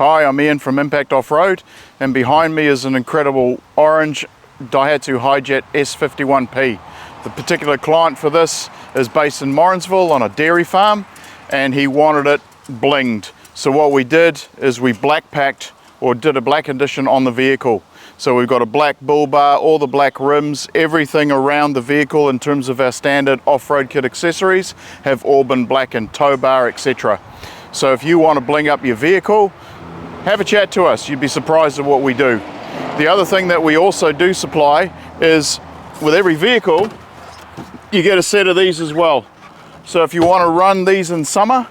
Hi, I'm Ian from Impact Off-Road, and behind me is an incredible Orange Daihatsu Hijet S51P. The particular client for this is based in Morrinsville on a dairy farm, and he wanted it blinged. So what we did is we black packed, or did a black edition on the vehicle. So we've got a black Bullbar, all the black rims, everything around the vehicle in terms of our standard off-road kit accessories have all been blackened, Towbar, etc. So if you want to bling up your vehicle, have a chat to us. You'd be surprised at what we do. The other thing that we also do supply is, with every vehicle, you get a set of these as well. So if you want to run these in summer,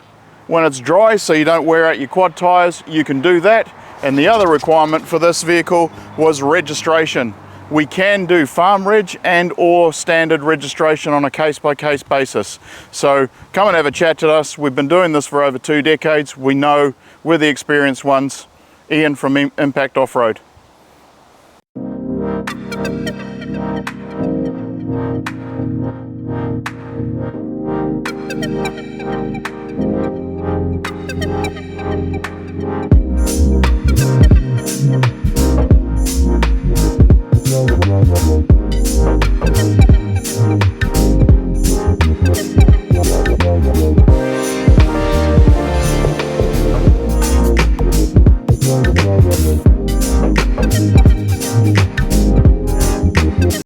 when it's dry, so you don't wear out your quad tires, you can do that. And the other requirement for this vehicle was registration. We can do farm reg and or standard registration on a case-by-case basis. So come and have a chat to us. We've been doing this for over 2 decades. We know we're the experienced ones. Ian from Impact Off-Road.